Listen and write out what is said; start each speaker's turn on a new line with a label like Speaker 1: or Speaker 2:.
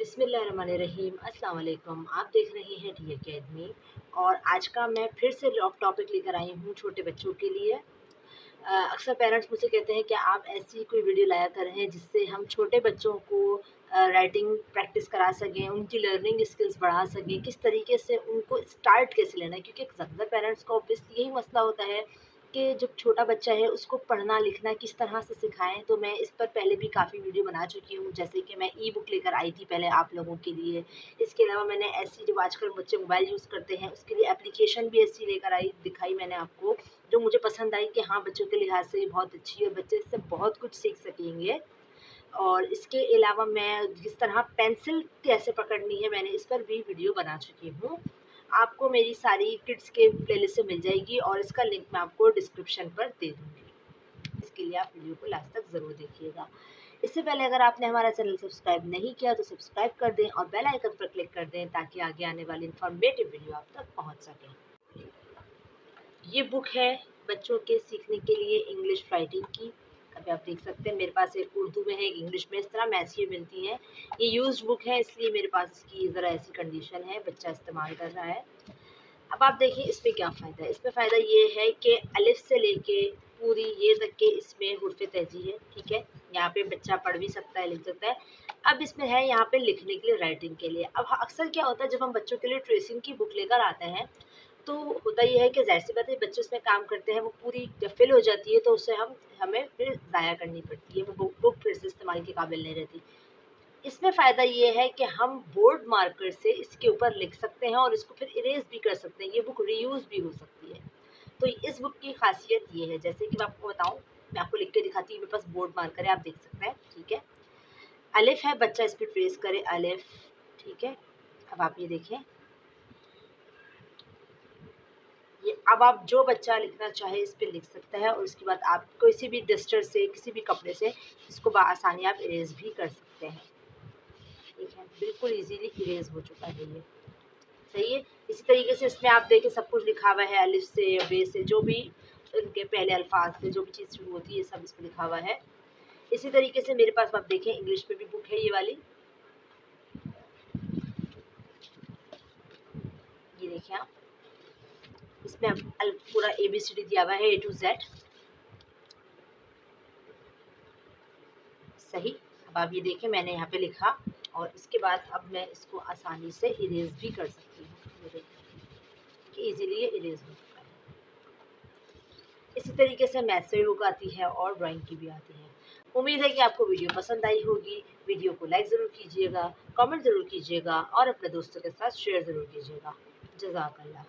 Speaker 1: बिस्मिल्लाहिर्रहमानिर्रहीम। अस्सलाम वालेकुम। आप देख रहे हैं टी अकेडमी और आज का मैं फिर से टॉपिक लेकर आई हूँ छोटे बच्चों के लिए। अक्सर पेरेंट्स मुझसे कहते हैं कि आप ऐसी कोई वीडियो लाया करें जिससे हम छोटे बच्चों को राइटिंग प्रैक्टिस करा सकें, उनकी लर्निंग स्किल्स बढ़ा सकें, किस तरीके से उनको स्टार्ट कैसे लेना है, क्योंकि ज़्यादातर पेरेंट्स का ऑब्वियसली यही मसला होता है कि जब छोटा बच्चा है उसको पढ़ना लिखना किस तरह से सिखाएं। तो मैं इस पर पहले भी काफ़ी वीडियो बना चुकी हूँ, जैसे कि मैं ई बुक लेकर आई थी पहले आप लोगों के लिए। इसके अलावा मैंने ऐसी जो आजकल बच्चे मोबाइल यूज़ करते हैं उसके लिए एप्लीकेशन भी ऐसी लेकर आई, दिखाई मैंने आपको, जो मुझे पसंद आई कि हाँ बच्चों के लिहाज से ये बहुत अच्छी है, बच्चे इससे बहुत कुछ सीख सकेंगे। और इसके अलावा मैं जिस तरह पेंसिल कैसे पकड़नी है मैंने इस पर भी वीडियो बना चुकी हूँ। आपको मेरी सारी किड्स के प्लेलिस्ट से मिल जाएगी और इसका लिंक मैं आपको डिस्क्रिप्शन पर दे दूँगी। इसके लिए आप वीडियो को लास्ट तक ज़रूर देखिएगा। इससे पहले अगर आपने हमारा चैनल सब्सक्राइब नहीं किया तो सब्सक्राइब कर दें और बेल आइकन पर क्लिक कर दें ताकि आगे आने वाली इन्फॉर्मेटिव वीडियो आप तक पहुँच सकें। ये बुक है बच्चों के सीखने के लिए इंग्लिश राइटिंग की। अभी आप देख सकते हैं मेरे पास एक उर्दू में है, एक इंग्लिश में, इस तरह मैथ्स की मिलती हैं। ये यूज्ड बुक है इसलिए मेरे पास इसकी ज़रा ऐसी कंडीशन है, बच्चा इस्तेमाल कर रहा है। अब आप देखिए इसमें क्या फ़ायदा है। इसमें फ़ायदा ये है कि अलिफ से लेके पूरी ये तक के इसमें हुर्फ़े तहजी है, ठीक है। यहाँ पे बच्चा पढ़ भी सकता है, लिख सकता है। अब इसमें है यहाँ पे लिखने के लिए, राइटिंग के लिए। अब अक्सर क्या होता है जब हम बच्चों के लिए ट्रेसिंग की बुक लेकर आते हैं तो होता ये है कि ज़ाहिर-सी बात है बच्चे उसमें काम करते हैं, वो पूरी जब फ़िल हो जाती है तो उसे हमें फिर ज़ाया करनी पड़ती है, वो बुक फिर से इस्तेमाल के काबिल नहीं रहती। इसमें फ़ायदा ये है कि हम बोर्ड मार्कर से इसके ऊपर लिख सकते हैं और इसको फिर इरेज़ भी कर सकते हैं, ये बुक रीयूज़ भी हो सकती है। तो इस बुक की ख़ासियत ये है, जैसे कि मैं आपको बताऊँ, मैं आपको लिख के दिखाती हूँ, मेरे पास बोर्ड मार्कर है, आप देख सकते हैं, ठीक है। अलिफ है, बच्चा इस पे ट्रेस करे अलिफ, ठीक है। अब आप ये देखें, ये अब आप जो बच्चा लिखना चाहे इस पे लिख सकता है और उसके बाद आप किसी भी डस्टर से, किसी भी कपड़े से इसको बआसानी आप इरेज़ भी कर सकते हैं, ठीक है। बिल्कुल ईज़िली इरेज़ हो चुका है ये, सही है। इसी तरीके से इसमें आप देखें सब कुछ लिखा हुआ है, अलिफ से बे से, जो भी उनके पहले अल्फाज से जो भी चीज़ शुरू होती है सब इसमें लिखा हुआ है। इसी तरीके से मेरे पास आप देखें इंग्लिश में भी बुक है ये वाली, ये देखें आप, इसमें पूरा ABCD दिया हुआ है A to Z, सही। अब आप ये देखें मैंने यहाँ पे लिखा और इसके बाद अब मैं इसको आसानी से इरेज़ भी कर सकती हूँ, ये देखिए कि ईज़िली ये इरेज़ हो चुका है। इसी तरीके से मैथ्स में बुक आती है और ड्राइंग की भी आती है। उम्मीद है कि आपको वीडियो पसंद आई होगी। वीडियो को लाइक ज़रूर कीजिएगा, कमेंट ज़रूर कीजिएगा और अपने दोस्तों के साथ शेयर ज़रूर कीजिएगा। जज़ाकल्लाह।